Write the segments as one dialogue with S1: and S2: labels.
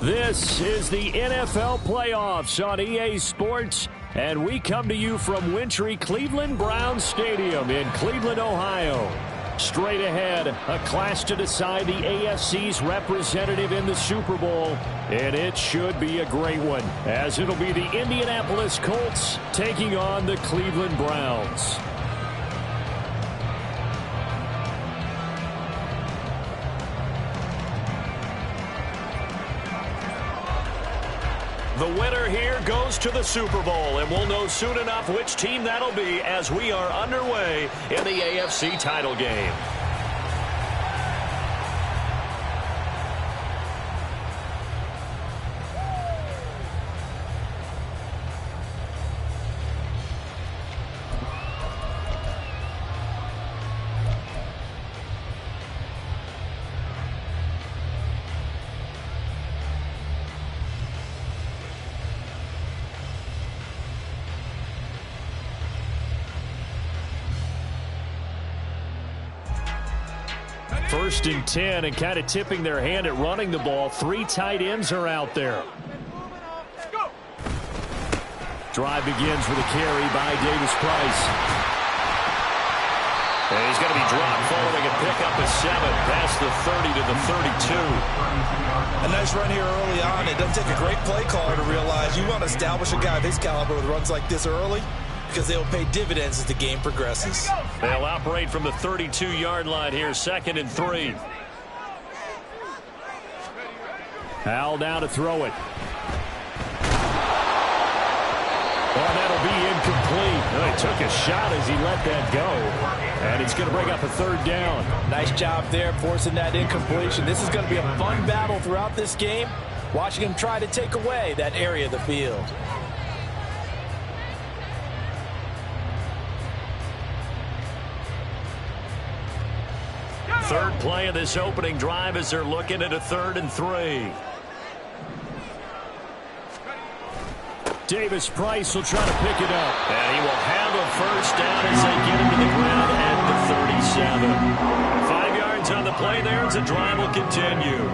S1: This is the NFL playoffs on EA Sports, and we come to you from wintry Cleveland Browns Stadium in Cleveland, Ohio. Straight ahead, a clash to decide the AFC's representative in the Super Bowl, and it should be a great one, as it'll be the Indianapolis Colts taking on the Cleveland Browns.
S2: The winner here goes to the Super Bowl, and we'll know soon enough which team that'll be as we are underway in the AFC title game.
S1: First and 10, and kind of tipping their hand at running the ball. Three tight ends are out there. Drive begins with a carry by Davis Price.
S2: And he's going to be dropped following a pickup of 7 past the 30 to the 32.
S3: A nice run here early on. It doesn't take a great play caller to realize you want to establish a guy of his caliber with runs like this early, because they'll pay dividends as the game progresses.
S2: They'll operate from the 32-yard line here, 2nd and 3.
S1: Howell down to throw it. Oh, that'll be incomplete. Oh, he took a shot as he let that go. And it's going to bring up a 3rd down.
S3: Nice job there forcing that incompletion. This is going to be a fun battle throughout this game, watching him try to take away that area of the field.
S2: Third play of this opening drive as they're looking at a 3rd and 3.
S1: Davis Price will try to pick it up.
S2: And he will have a first down as they get him to the ground at the 37. 5 yards on the play there as the drive will continue.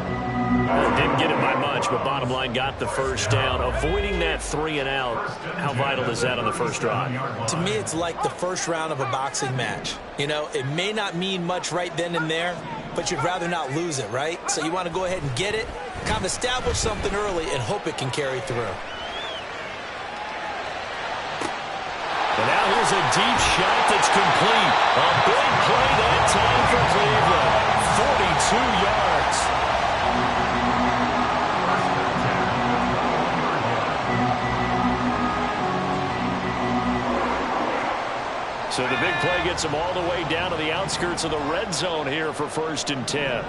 S2: Didn't get it by much, but bottom line got the first down. Avoiding that 3 and out, how vital is that on the first drive?
S3: To me, it's like the first round of a boxing match. You know, it may not mean much right then and there, but you'd rather not lose it, right? So you want to go ahead and get it, kind of establish something early, and hope it can carry through.
S2: And now here's a deep shot that's complete. A big play that time for Cleveland. 42 yards. So the big play gets them all the way down to the outskirts of the red zone here for 1st and 10.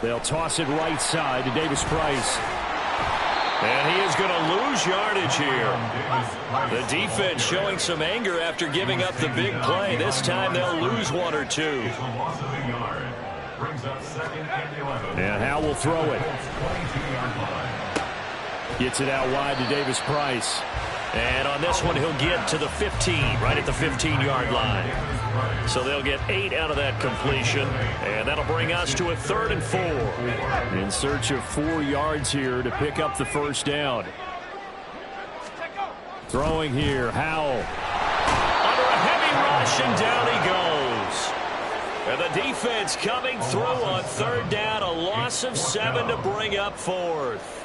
S1: They'll toss it right side to Davis Price.
S2: And he is going to lose yardage here. The defense showing some anger after giving up the big play. This time they'll lose 1 or 2.
S1: And Howell will throw it. Gets it out wide to Davis Price.
S2: And on this one, he'll get to the 15, right at the 15-yard line. So they'll get 8 out of that completion, and that'll bring us to a 3rd and 4.
S1: In search of 4 yards here to pick up the first down. Throwing here, Howell.
S2: Under a heavy rush, and down he goes. And the defense coming through on 3rd down, a loss of 7 to bring up 4th.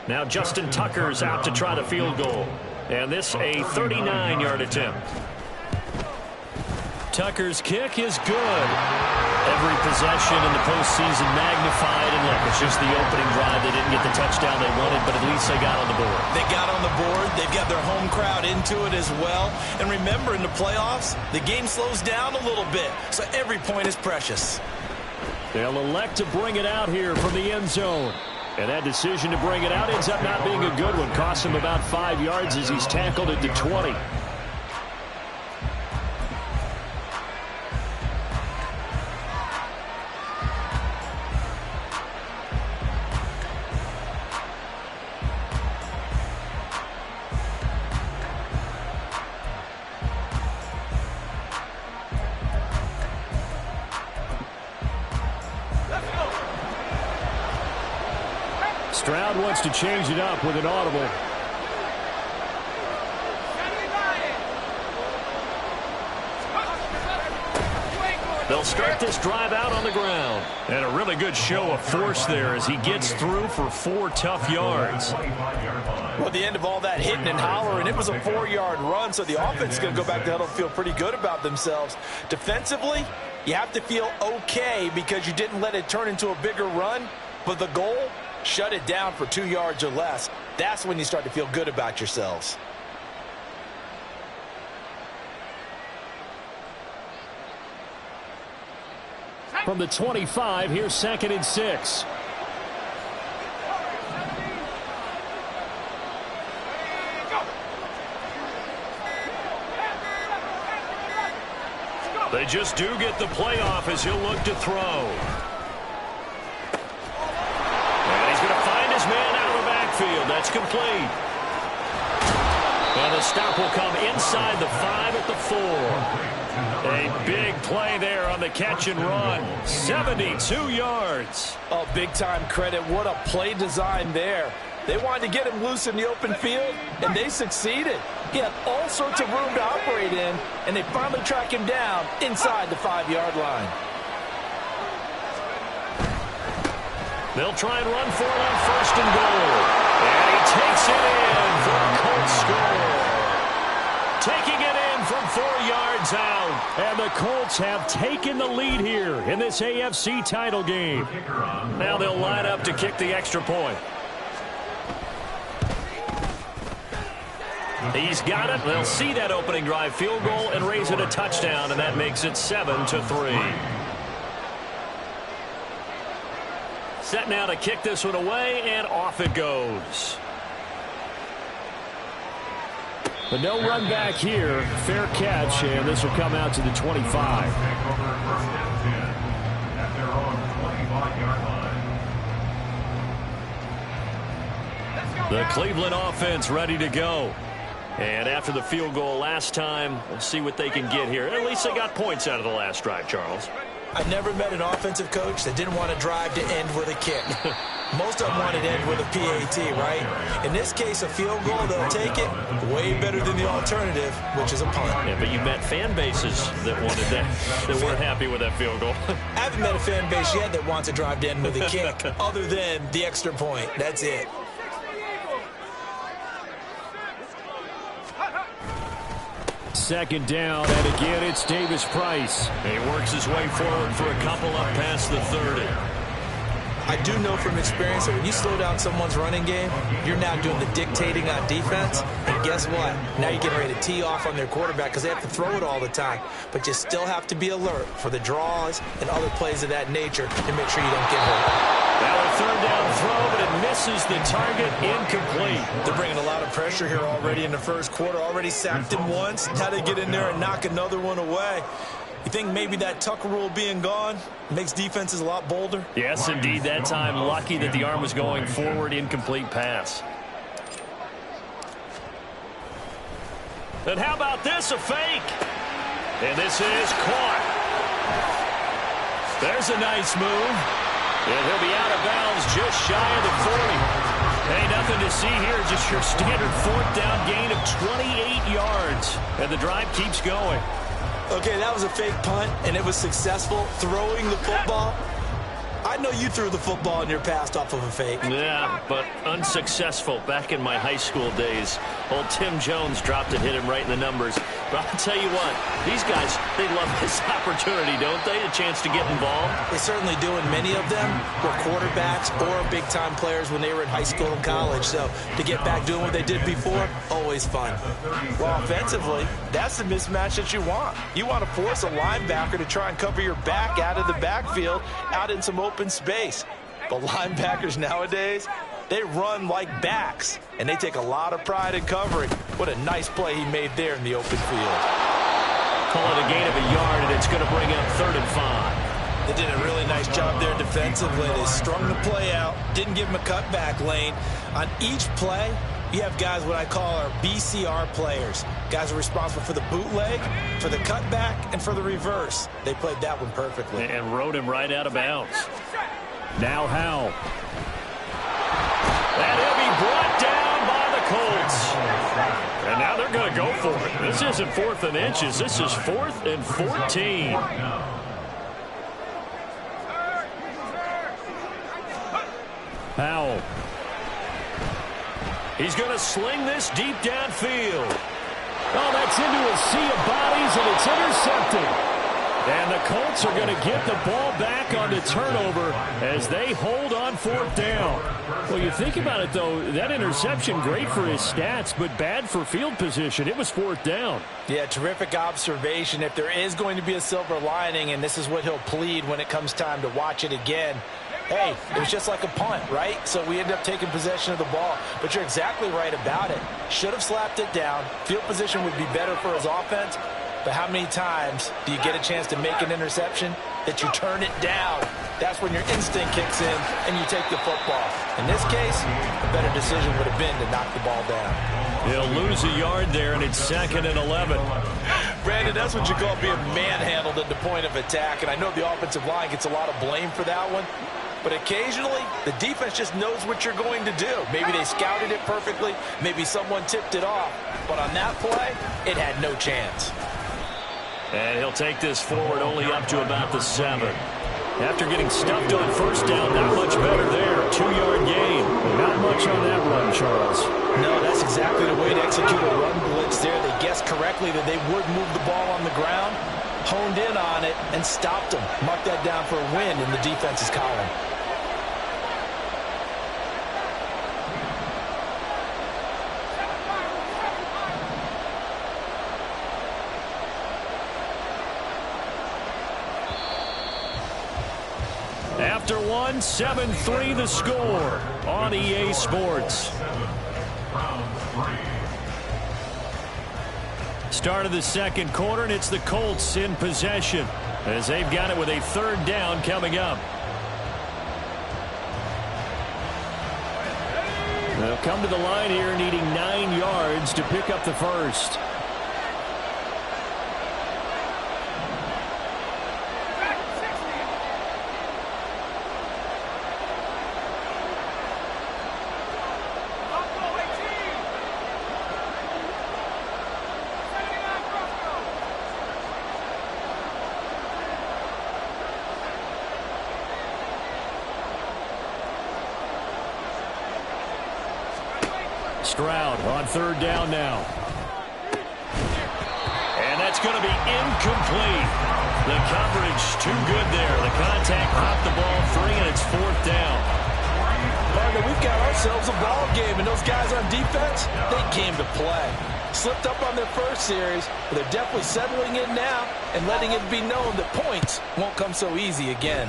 S2: Now Justin Tucker's out to try the field goal. And this a 39-yard attempt. Tucker's kick is good. Every possession in the postseason magnified. And look, it's just the opening drive. They didn't get the touchdown they wanted, but at least they got on the board.
S3: They got on the board. They've got their home crowd into it as well. And remember, in the playoffs, the game slows down a little bit. So every point is precious.
S1: They'll elect to bring it out here from the end zone. And that decision to bring it out ends up not being a good one. Costs him about 5 yards as he's tackled at the 20. Stroud wants to change it up with an audible.
S2: They'll start this drive out on the ground.
S1: And a really good show of force there as he gets through for 4 tough yards.
S3: Well, the end of all that hitting and hollering, it was a 4-yard run, so the offense is going to go back to huddle and feel pretty good about themselves. Defensively, you have to feel okay because you didn't let it turn into a bigger run, but the goal, shut it down for 2 yards or less. That's when you start to feel good about yourselves.
S1: From the 25, here's 2nd and 6.
S2: They just do get the playoff as he'll look to throw. And he's going to find his man out of the backfield. That's complete. And the stop will come inside the 5 at the 4.
S1: A big play there on the catch and run. 72 yards.
S3: Oh, big-time credit. What a play design there. They wanted to get him loose in the open field, and they succeeded. He had all sorts of room to operate in, and they finally track him down inside the 5-yard line.
S2: They'll try and run for it on 1st and goal. And he takes it in for a Colts score. Taking it in from 4 yards out.
S1: And the Colts have taken the lead here in this AFC title game.
S2: Now they'll line up to kick the extra point. He's got it. They'll see that opening drive field goal and raise it a touchdown, and that makes it 7-3. Set now to kick this one away, and off it goes.
S1: But no run back here. Fair catch, and this will come out to the 25.
S2: The Cleveland offense ready to go. And after the field goal last time, we'll see what they can get here. At least they got points out of the last drive, Charles.
S3: I've never met an offensive coach that didn't want to drive to end with a kick. Most of them wanted to end with a PAT, right? In this case, a field goal, they'll take it. Way better than the alternative, which is a punt.
S2: Yeah, but you met fan bases that wanted that, that weren't happy with that field goal.
S3: I haven't met a fan base yet that wants to drive to end with a kick, other than the extra point. That's it.
S1: Second down, and again, it's Davis Price.
S2: He works his way forward for a couple up past the 30.
S3: I do know from experience that when you slow down someone's running game, you're now doing the dictating on defense. And guess what? Now you're getting ready to tee off on their quarterback because they have to throw it all the time. But you still have to be alert for the draws and other plays of that nature to make sure you don't get hurt.
S2: Now a 3rd down throw, but it misses the target, incomplete.
S3: They're bringing a lot of pressure here already in the first quarter. Already sacked him once. How to get in there and knock another one away. You think maybe that Tucker rule being gone makes defenses a lot bolder?
S2: Yes, indeed. That time, lucky that the arm was going forward, incomplete pass. And how about this, a fake? And this is caught. There's a nice move. And he'll be out of bounds just shy of the 40. Hey, nothing to see here, just your standard 4th down gain of 28 yards. And the drive keeps going.
S3: Okay, that was a fake punt, and it was successful throwing the football. I know you threw the football in your past off of a fake.
S2: Yeah, but unsuccessful back in my high school days. Old Tim Jones dropped it, hit him right in the numbers. But I'll tell you what, these guys, they love this opportunity, don't they? A chance to get involved.
S3: They certainly do, and many of them were quarterbacks or big-time players when they were in high school and college. So to get back doing what they did before, always fun. Well, offensively, that's the mismatch that you want. You want to force a linebacker to try and cover your back out of the backfield, out in some open space. But linebackers nowadays, they run like backs, and they take a lot of pride in covering. What a nice play he made there in the open field.
S2: Call it a gain of a yard, and it's going to bring up 3rd and 5.
S3: They did a really nice job there defensively. They strung the play out, didn't give him a cutback lane. On each play, you have guys what I call our BCR players. Guys are responsible for the bootleg, for the cutback, and for the reverse. They played that one perfectly.
S2: And rode him right out of bounds.
S1: Now Howell. This isn't 4th and inches. This is 4th and 14. Powell. He's going to sling this deep downfield. Oh, that's into a sea of bodies, and it's intercepted. And the Colts are going to get the ball back on the turnover as they hold on 4th down. Well, you think about it, though, that interception, great for his stats, but bad for field position. It was 4th down.
S3: Yeah, terrific observation. If there is going to be a silver lining, and this is what he'll plead when it comes time to watch it again, hey, it was just like a punt, right? So we end up taking possession of the ball. But you're exactly right about it. Should have slapped it down. Field position would be better for his offense. But how many times do you get a chance to make an interception that you turn it down? That's when your instinct kicks in and you take the football. In this case, a better decision would have been to knock the ball down.
S1: He'll lose a yard there, and it's 2nd and 11.
S3: Brandon, that's what you call being manhandled at the point of attack. And I know the offensive line gets a lot of blame for that one. But occasionally, the defense just knows what you're going to do. Maybe they scouted it perfectly. Maybe someone tipped it off. But on that play, it had no chance.
S1: And he'll take this forward only up to about the 7. After getting stuffed on 1st down, not much better there. 2-yard gain. Not much on that run, Charles.
S3: No, that's exactly the way to execute a run blitz there. They guessed correctly that they would move the ball on the ground, honed in on it, and stopped them. Mark that down for a win in the defense's column.
S1: After 1, 7-3 the score on EA Sports. Start of the 2nd quarter, and it's the Colts in possession as they've got it with a 3rd down coming up. They'll come to the line here needing 9 yards to pick up the first. Stroud on 3rd down now. And that's going to be incomplete. The coverage too good there. The contact popped the ball free, and it's 4th down.
S3: Partner, we've got ourselves a ball game, and those guys on defense, they came to play. Slipped up on their first series, but they're definitely settling in now and letting it be known that points won't come so easy again.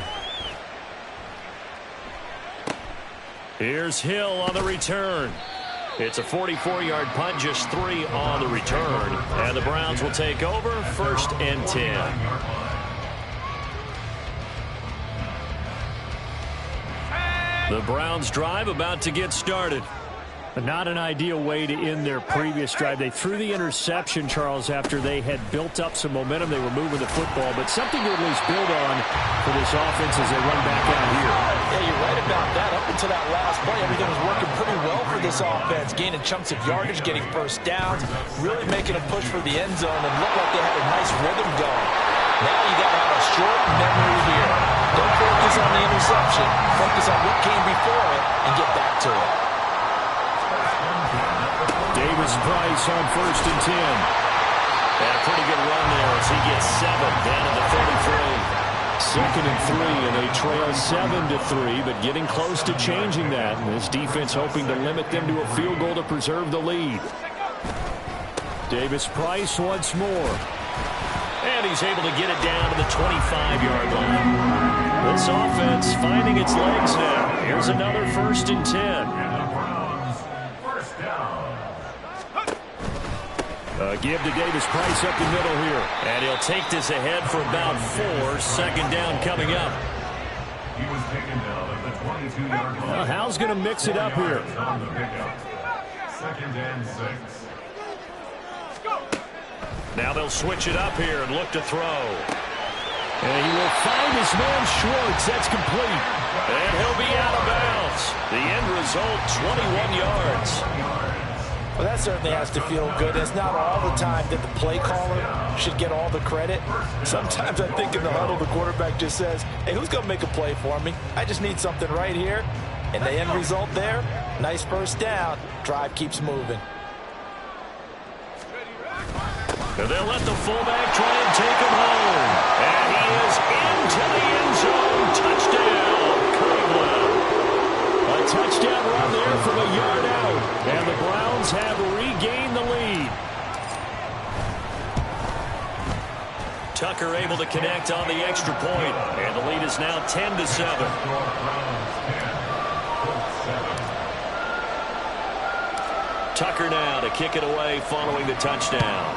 S1: Here's Hill on the return. It's a 44-yard punt, just 3 on the return. And the Browns will take over, 1st and 10. The Browns drive about to get started. But not an ideal way to end their previous drive. They threw the interception, Charles, after they had built up some momentum. They were moving the football, but something to at least build on for this offense as they run back out here.
S3: Yeah, you're right about that. Up until that last play, everything was working pretty well for this offense. Gaining chunks of yardage, getting 1st downs, really making a push for the end zone, and looked like they had a nice rhythm going. Now you got to have a short memory here. Don't focus on the interception. Focus on what came before it and get back to it.
S1: Davis Price on 1st and 10. And a pretty good run there as he gets 7 down at the 33. 2nd and 3, and they trail 7-3, but getting close to changing that. And this defense hoping to limit them to a field goal to preserve the lead. Davis Price once more. And he's able to get it down to the 25-yard line. This offense finding its legs now. Here's another 1st and 10. Give to Davis Price up the middle here. And he'll take this ahead for about 4. 2nd down coming up.
S4: He was taken down at the 22-yard line.
S1: Hal's going to mix it up here.
S4: 2nd and 6.
S1: Now they'll switch it up here and look to throw. And he will find his man Schwartz. That's complete. And he'll be out of bounds. The end result, 21 yards.
S3: Well, that certainly has to feel good. It's not all the time that the play caller should get all the credit. Sometimes I think in the huddle, the quarterback just says, hey, who's going to make a play for me? I just need something right here. And the end result there, nice first down. Drive keeps moving.
S2: They'll let the fullback try and take him home. And he is into the end zone. Touchdown, Cleveland. A touchdown run there from a yard out. And the Browns have regained the lead. Tucker able to connect on the extra point. And the lead is now 10-7. Tucker now to kick it away following the touchdown.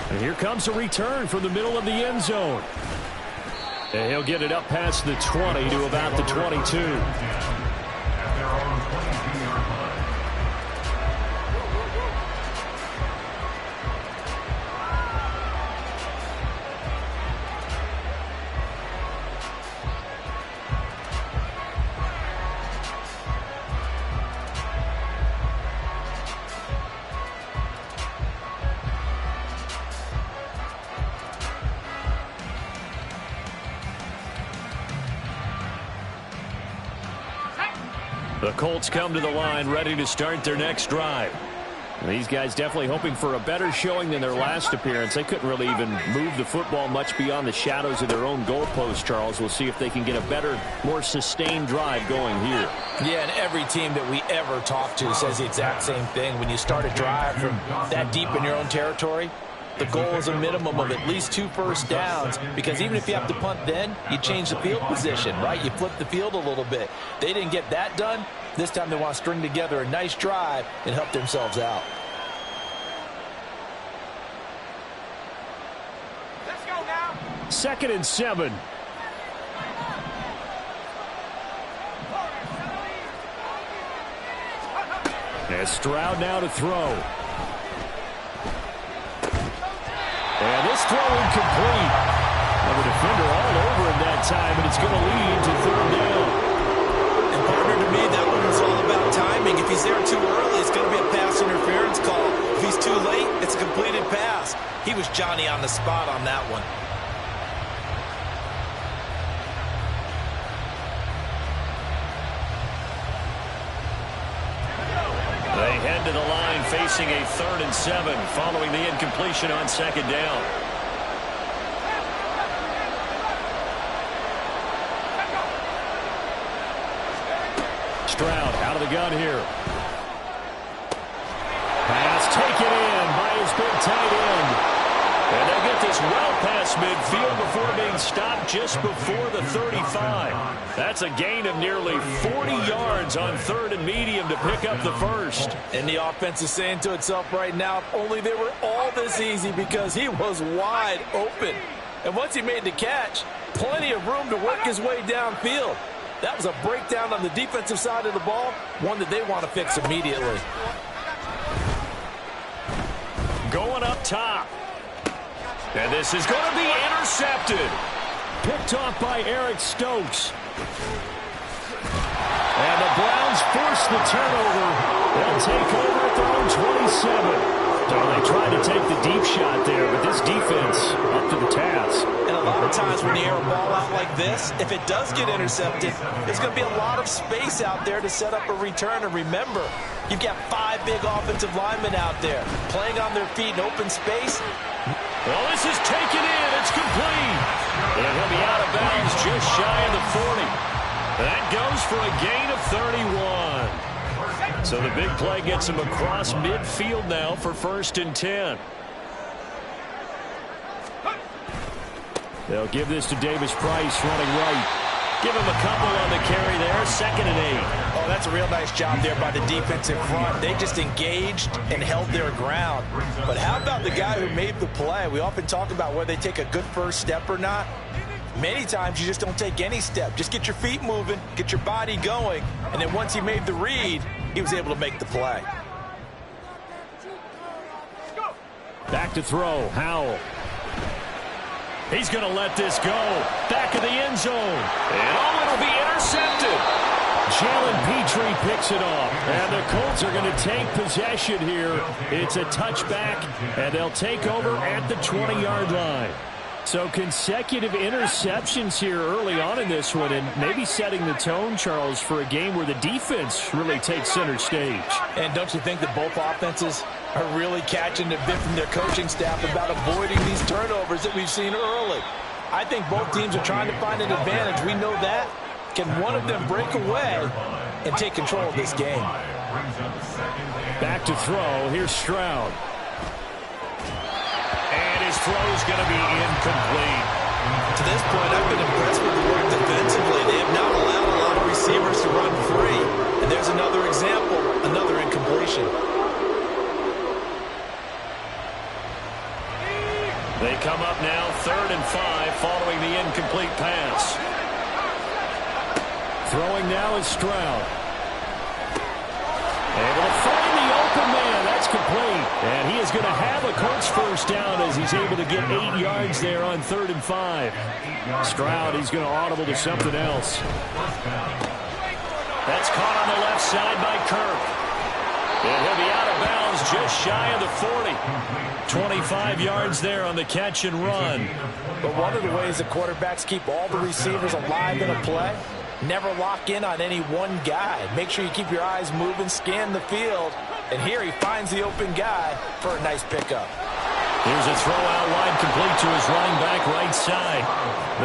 S1: And here comes a return from the middle of the end zone. And he'll get it up past the 20 to about the 22.
S2: The Colts come to the line ready to start their next drive.
S1: These guys definitely hoping for a better showing than their last appearance. They couldn't really even move the football much beyond the shadows of their own goalpost, Charles. We'll see if they can get a better, more sustained drive going here.
S3: Yeah, and every team that we ever talk to says the exact same thing. When you start a drive from that deep in your own territory, the goal is a minimum of at least 2 first downs, because even if you have to punt then, you change the field position, right? You flip the field a little bit. They didn't get that done. This time they want to string together a nice drive and help themselves out.
S1: Let's go now. 2nd and 7. And Stroud now to throw. And this throw incomplete. And the defender all over him that time, and it's going to lead to 3rd down.
S3: And partner, to me, that one was all about timing. If he's there too early, it's going to be a pass interference call. If he's too late, it's a completed pass. He was Johnny on the spot on that one.
S2: They head to the line facing a 3rd and 7 following the incompletion on 2nd down.
S1: Stroud out of the gun here. Pass taken in by his big tight end. And they get this well past midfield before being stopped just before the 35. That's a gain of nearly 40 yards on 3rd and medium to pick up the first.
S3: And the offense is saying to itself right now, if only they were all this easy, because he was wide open. And once he made the catch, plenty of room to work his way downfield. That was a breakdown on the defensive side of the ball, one that they want to fix immediately.
S2: Going up top. And this is going to be intercepted.
S1: Picked off by Eric Stokes. And the Browns force the turnover. They'll take over at their own 27. So they tried to take the deep shot there, but this defense up to the task.
S3: And a lot of times when you air a ball out like this, if it does get intercepted, there's going to be a lot of space out there to set up a return. And remember, you've got 5 big offensive linemen out there playing on their feet in open space.
S2: Well, this is taken in. It's complete. And he'll be out of bounds just shy of the 40. That goes for a gain of 31. So the big play gets him across midfield now for 1st and 10.
S1: They'll give this to Davis Price running right.
S2: Give him a couple on the carry there. 2nd and 8.
S3: Oh, that's a real nice job there by the defensive front. They just engaged and held their ground. But how about the guy who made the play? We often talk about whether they take a good first step or not. Many times you just don't take any step. Just get your feet moving, get your body going, and then once he made the read, he was able to make the play.
S1: Back to throw, Howell.
S2: He's going to let this go. Back of the end zone. And it'll be intercepted.
S1: Jalen Petrie picks it off. And the Colts are going to take possession here. It's a touchback, and they'll take over at the 20-yard line. So consecutive interceptions here early on in this one, and maybe setting the tone, Charles, for a game where the defense really takes center stage.
S3: And don't you think that both offenses are really catching the bit from their coaching staff about avoiding these turnovers that we've seen early? I think both teams are trying to find an advantage. We know that. Can one of them break away and take control of this game?
S1: Back to throw. Here's Stroud.
S2: And his throw is going to be incomplete.
S3: To this point, I've been impressed with the work defensively. They have not allowed a lot of receivers to run free. And there's another example, another incompletion.
S2: They come up now 3rd and 5 following the incomplete pass.
S1: Throwing now is Stroud. Able to find the open man. That's complete. And he is going to have a Colts first down as he's able to get 8 yards there on 3rd and 5. Stroud, he's going to audible to something else.
S2: That's caught on the left side by Kirk. And he'll be out of bounds just shy of the 40. 25 yards there on the catch and run.
S3: But one of the ways that quarterbacks keep all the receivers alive in a play, never lock in on any one guy. Make sure you keep your eyes moving, scan the field. And here he finds the open guy for a nice pickup.
S2: Here's a throw out wide complete to his running back right side.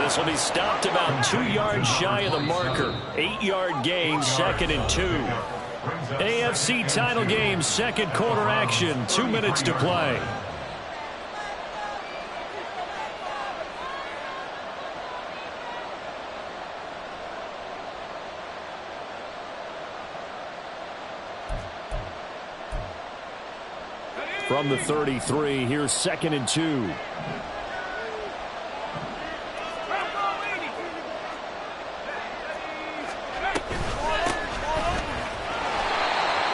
S2: This will be stopped about 2 yards shy of the marker. 8-yard gain, 2nd and 2. AFC title game, second quarter action. 2 minutes to play.
S1: From the 33, here's 2nd and 2.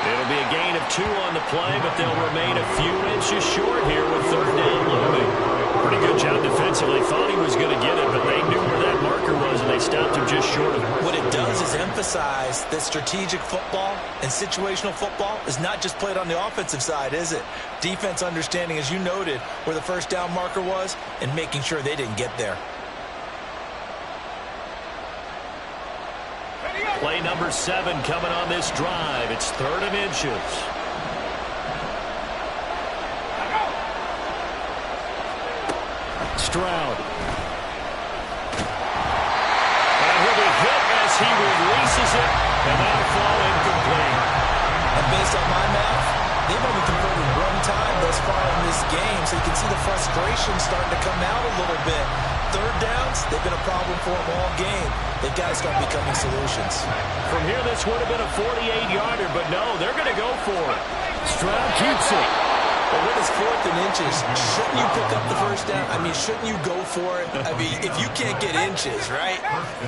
S2: It'll be a gain of 2 on the play, but they'll remain a few inches short here with 3rd down looming. Pretty good job defensively. Thought he was going to get it, but they knew where that marker was, and they stopped him just short of it.
S3: What it does is emphasize that strategic football and situational football is not just played on the offensive side, is it? Defense understanding, as you noted, where the first down marker was and making sure they didn't get there.
S2: Play number 7 coming on this drive. It's 3rd and inches.
S1: Stroud.
S2: And he'll be hit as he releases it, and that'll fall incomplete.
S3: And based on my math, they've only converted 1 time thus far in this game, so you can see the frustration starting to come out a little bit. 3rd downs, they've been a problem for them all game. They've got to start becoming solutions.
S2: From here, this would have been a 48-yarder, but no, they're going to go for it.
S1: Stroud keeps it.
S3: But when it's 4th and inches, shouldn't you pick up the first down? I mean, shouldn't you go for it? I mean, if you can't get inches, right,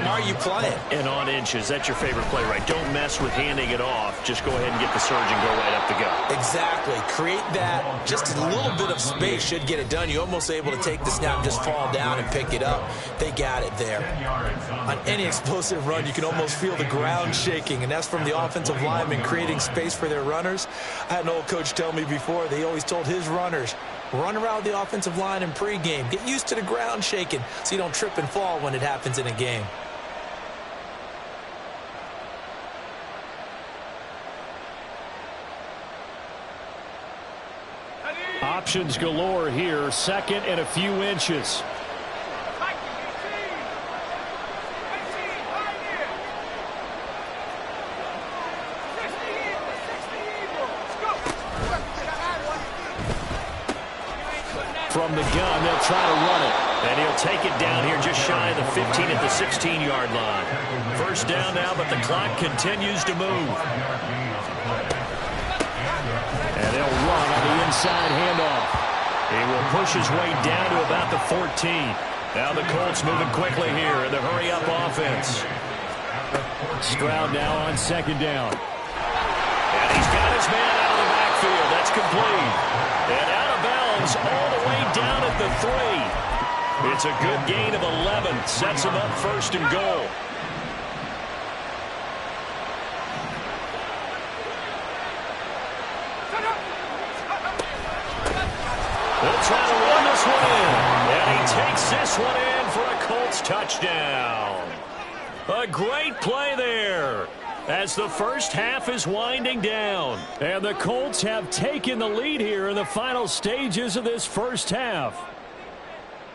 S3: why are you playing?
S2: And on inches, that's your favorite play, right? Don't mess with handing it off. Just go ahead and get the surge and go right up the gut.
S3: Exactly. Create that. Just a little bit of space should get it done. You're almost able to take the snap, just fall down and pick it up. They got it there. On any explosive run, you can almost feel the ground shaking, and that's from the offensive linemen creating space for their runners. I had an old coach tell me before, they always told his runners, run around the offensive line in pregame. Get used to the ground shaking so you don't trip and fall when it happens in a game.
S1: Options galore here. 2nd and a few inches. From the gun, they'll try to run it.
S2: And he'll take it down here just shy of the 15 at the 16-yard line. First down now, but the clock continues to move.
S1: And they'll run on the inside handoff.
S2: He will push his way down to about the 14. Now the Colts moving quickly here in the hurry-up offense.
S1: Stroud now on 2nd down.
S2: And he's got his man out of the backfield. That's complete. And out of bounds all the way down at the 3. It's a good gain of 11. Sets him up 1st and goal. this one in for a Colts touchdown. A great play there as the first half is winding down.
S1: And the Colts have taken the lead here in the final stages of this first half.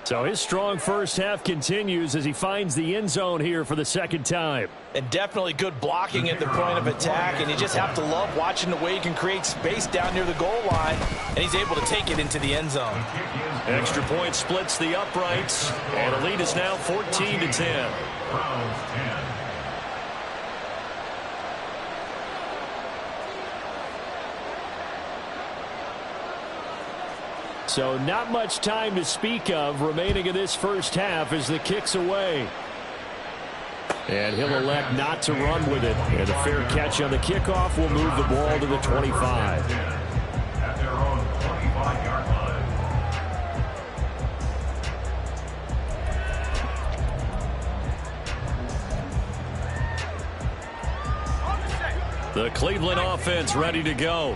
S1: So his strong first half continues as he finds the end zone here for the second time.
S3: And definitely good blocking at the point of attack, and you just have to love watching the way he can create space down near the goal line, and he's able to take it into the end zone.
S2: Extra point splits the uprights, and the lead is now 14-10.
S4: Browns 10.
S1: So not much time to speak of remaining in this first half as the kick's away. And he'll elect not to run with it. And a fair catch on the kickoff will move the ball to the 25.
S4: At their own 25-yard line.
S2: The Cleveland offense ready to go.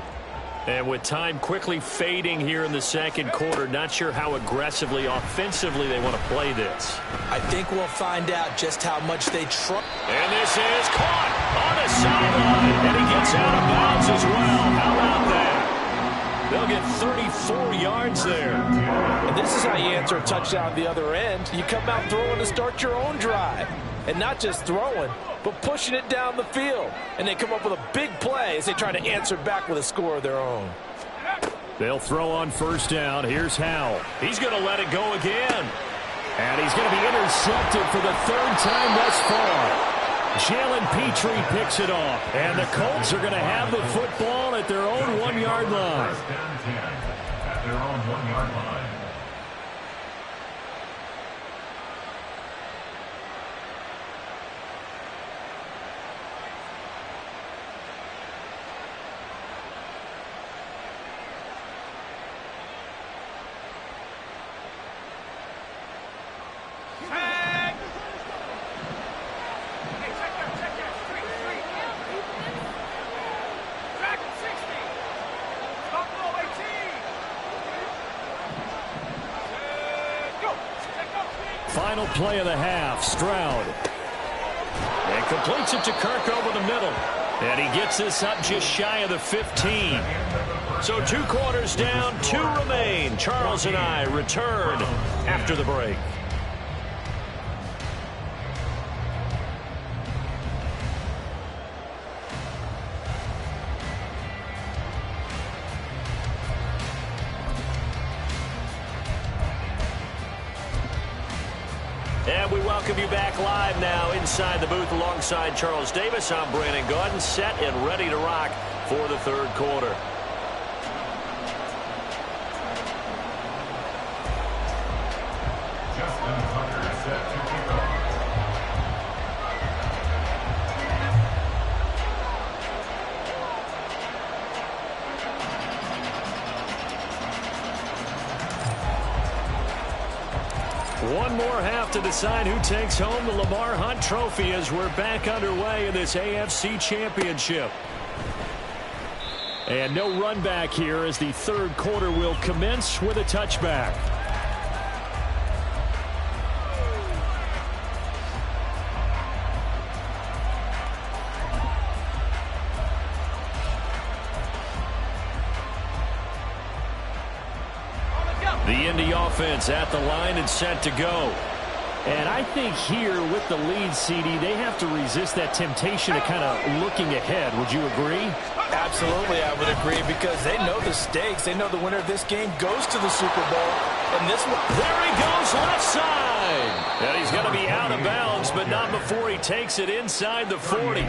S2: And with time quickly fading here in the second quarter, not sure how aggressively, offensively they want to play this.
S3: I think we'll find out just how much they trust.
S2: And this is caught on the sideline, and he gets out of bounds as well. How about that? They'll get 34 yards there.
S3: And this is how you answer a touchdown the other end. You come out throwing to start your own drive. And not just throwing, but pushing it down the field. And they come up with a big play as they try to answer back with a score of their own.
S1: They'll throw on first down. Here's Howell.
S2: He's going to let it go again.
S1: And he's going to be intercepted for the third time thus far. Jalen Petrie picks it off. And the Colts are going to have the football at their own 1-yard line.
S4: First down 10 at their own 1-yard line.
S1: Final play of the half, Stroud.
S2: And completes it to Kirk over the middle. And he gets this up just shy of the 15. So 2 quarters down, 2 remain. Charles and I return after the break. And we welcome you back live now inside the booth alongside Charles Davis. I'm Brandon Gaudin, set and ready to rock for the third quarter.
S4: Justin Tucker is set to kick off.
S1: One more half to decide who takes home the Lamar Hunt Trophy as we're back underway in this AFC Championship. And no run back here as the third quarter will commence with a touchback. The Indy offense at the line and set to go. And I think here with the lead, CD, they have to resist that temptation of kind of looking ahead. Would you agree?
S3: Absolutely, I would agree, because they know the stakes. They know the winner of this game goes to the Super Bowl. And this one,
S2: there he goes left side. And he's going to be out of bounds, but not before he takes it inside the 40.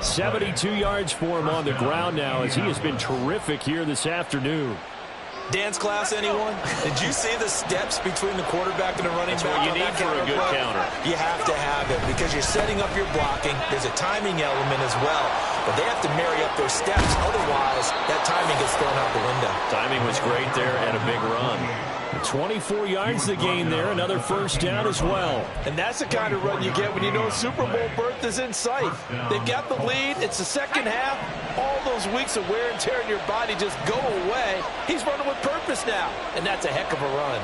S1: 72 yards for him on the ground now as he has been terrific here this afternoon.
S3: Dance class, anyone? Did you see the steps between the quarterback and the running back?
S2: That's what you need for a good counter.
S3: You have to have it because you're setting up your blocking. There's a timing element as well, but they have to marry up their steps. Otherwise, that timing gets thrown out the window.
S2: Timing was great there and a big run.
S1: 24 yards the gain there, another first down as well.
S3: And that's the kind of run you get when you know Super Bowl berth is in sight. They've got the lead. It's the second half. All those weeks of wear and tear in your body just go away. He's running with purpose now, and that's a heck of a run.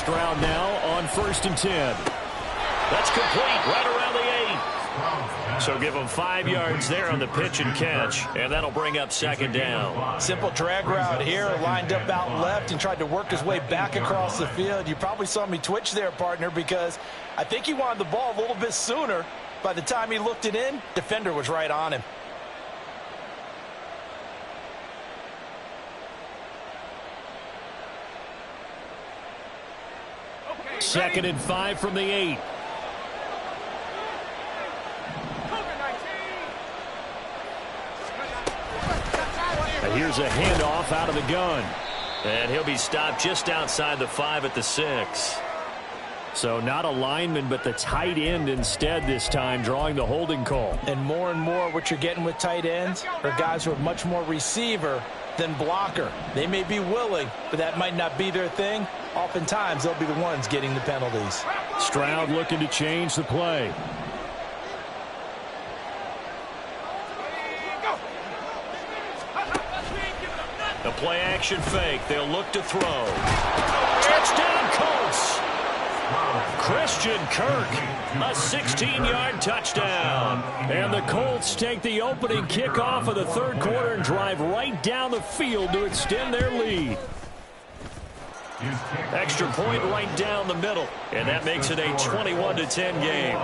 S1: Stroud now on 1st and 10.
S2: That's complete right around the 8. So give him 5 yards there on the pitch and catch, and that'll bring up 2nd down.
S3: Simple drag route here, lined up out left and tried to work his way back across the field. You probably saw me twitch there, partner, because I think he wanted the ball a little bit sooner. By the time he looked it in, defender was right on him.
S1: Second and 5 from the 8. And here's a handoff out of the gun.
S2: And he'll be stopped just outside the 5 at the 6.
S1: So not a lineman, but the tight end instead this time, drawing the holding call.
S3: And more what you're getting with tight ends are guys who are much more receiver than blocker. They may be willing, but that might not be their thing. Oftentimes, they'll be the ones getting the penalties.
S1: Stroud looking to change the play.
S2: The play action fake. They'll look to throw. Touchdown, Colts. Christian Kirk, a 16-yard touchdown.
S1: And the Colts take the opening kickoff of the 3rd quarter and drive right down the field to extend their lead.
S2: Extra point right down the middle, and that makes it a 21-10 game.